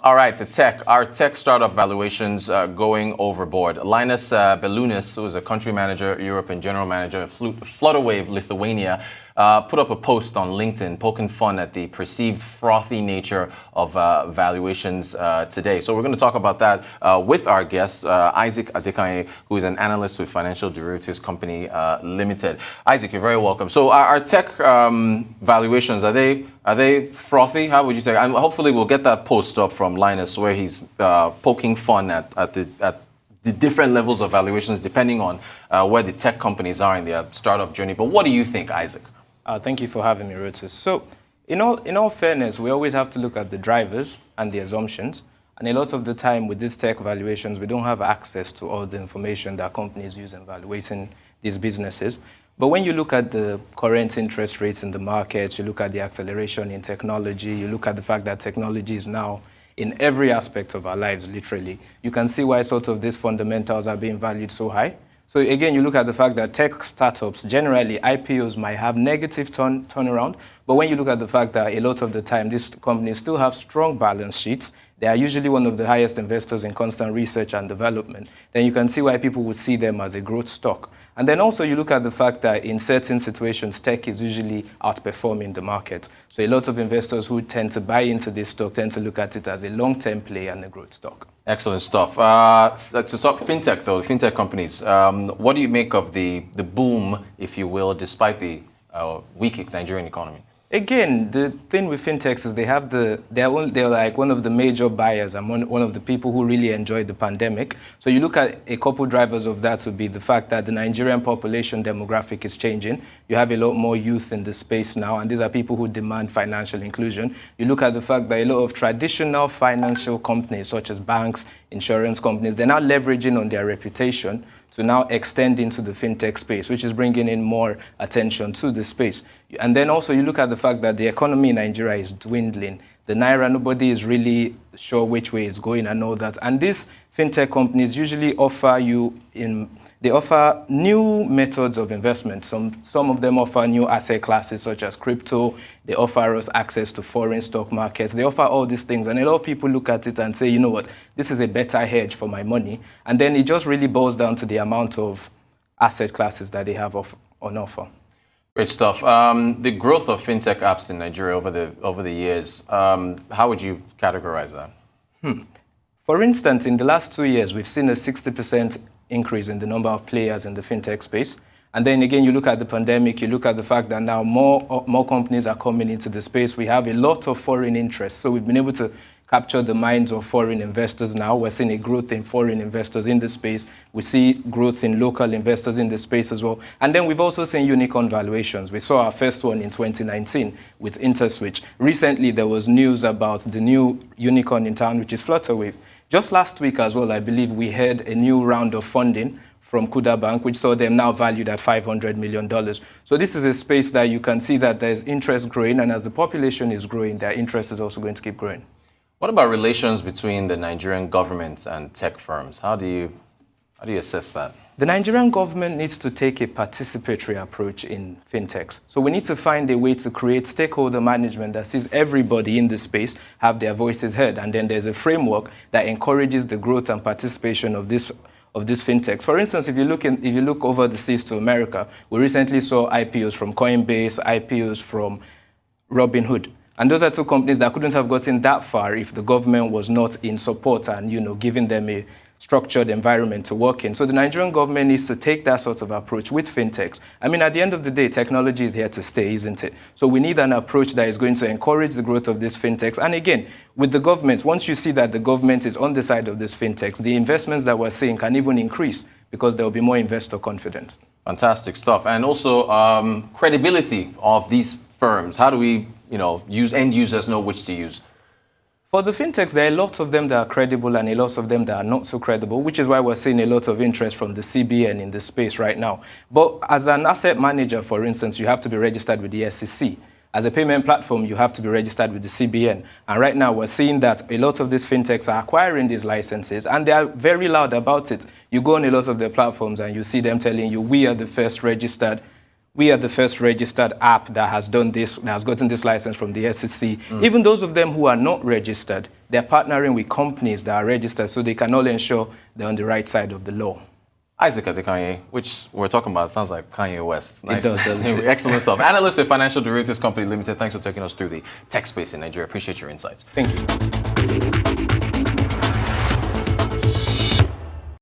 All right, our tech startup valuations going overboard. Linus Belunis, who is a country manager, Europe and general manager at Flutterwave Lithuania, put up a post on LinkedIn poking fun at the perceived frothy nature of valuations today. So we're going to talk about that with our guest, Isaac Adekanye, who is an analyst with Financial Derivatives Company Limited. Isaac, you're very welcome. So our tech valuations, are they frothy? How would you say? And hopefully we'll get that post up from Linus where he's poking fun at the different levels of valuations depending on where the tech companies are in their startup journey. But what do you think, Isaac? Thank you for having me, Rotus. So, in all fairness, we always have to look at the drivers and the assumptions. And a lot of the time with these tech valuations, we don't have access to all the information that companies use in evaluating these businesses. But when you look at the current interest rates in the market, you look at the acceleration in technology, you look at the fact that technology is now in every aspect of our lives, literally, you can see why sort of these fundamentals are being valued so high. So again, you look at the fact that tech startups, generally IPOs might have negative turnaround, but when you look at the fact that a lot of the time these companies still have strong balance sheets, they are usually one of the highest investors in constant research and development, then you can see why people would see them as a growth stock. And then also you look at the fact that in certain situations, tech is usually outperforming the market. So a lot of investors who tend to buy into this stock tend to look at it as a long-term play and a growth stock. Excellent stuff. To talk fintech, though, fintech companies, what do you make of the boom, if you will, despite the weak Nigerian economy? Again, the thing with fintechs is they're like one of the major buyers and one of the people who really enjoyed the pandemic. So you look at a couple drivers of that would be the fact that the Nigerian population demographic is changing. You have a lot more youth in the space now, and these are people who demand financial inclusion. You look at the fact that a lot of traditional financial companies, such as banks, insurance companies, they're now leveraging on their reputation to now extend into the fintech space, which is bringing in more attention to the space. And then also you look at the fact that the economy in Nigeria is dwindling. The Naira, nobody is really sure which way it's going and all that. And these fintech companies usually offer they offer new methods of investment. Some of them offer new asset classes such as crypto. They offer us access to foreign stock markets. They offer all these things. And a lot of people look at it and say, you know what, this is a better hedge for my money. And then it just really boils down to the amount of asset classes that they have on offer. Great stuff. The growth of fintech apps in Nigeria over the years, how would you categorize that? For instance, in the last 2 years, we've seen a 60% increase in the number of players in the fintech space. And then again, you look at the pandemic, you look at the fact that now more companies are coming into the space. We have a lot of foreign interest. So we've been able to capture the minds of foreign investors now. We're seeing a growth in foreign investors in the space. We see growth in local investors in the space as well. And then we've also seen unicorn valuations. We saw our first one in 2019 with InterSwitch. Recently, there was news about the new unicorn in town, which is Flutterwave. Just last week as well, I believe we had a new round of funding from Kuda Bank, which saw them now valued at $500 million. So this is a space that you can see that there's interest growing, and as the population is growing, their interest is also going to keep growing. What about relations between the Nigerian government and tech firms? How do you assess that? The Nigerian government needs to take a participatory approach in fintechs. So we need to find a way to create stakeholder management that sees everybody in the space have their voices heard. And then there's a framework that encourages the growth and participation of these fintechs. For instance, if you look over the seas to America, we recently saw IPOs from Coinbase, IPOs from Robinhood. And those are two companies that couldn't have gotten that far if the government was not in support and, giving them a structured environment to work in. So the Nigerian government needs to take that sort of approach with fintechs. I mean, at the end of the day, technology is here to stay, isn't it? So we need an approach that is going to encourage the growth of these fintechs. And again, with the government, once you see that the government is on the side of these fintechs, the investments that we're seeing can even increase because there will be more investor confidence. Fantastic stuff. And also credibility of these firms. How do we, end users know which to use? For the fintechs, there are a lot of them that are credible and a lot of them that are not so credible, which is why we're seeing a lot of interest from the CBN in the space right now. But as an asset manager, for instance, you have to be registered with the SEC. As a payment platform, you have to be registered with the CBN. And right now, we're seeing that a lot of these fintechs are acquiring these licenses, and they are very loud about it. You go on a lot of their platforms and you see them telling you, we are the first registered we are the first registered app that has done this, that has gotten this license from the SEC. Even those of them who are not registered, they're partnering with companies that are registered so they can all ensure they're on the right side of the law. Isaac Adekanye, which we're talking about, sounds like Kanye West. Nice. It does. Excellent stuff. Analyst with Financial Derivatives Company Limited. Thanks for taking us through the tech space in Nigeria. Appreciate your insights. Thank you.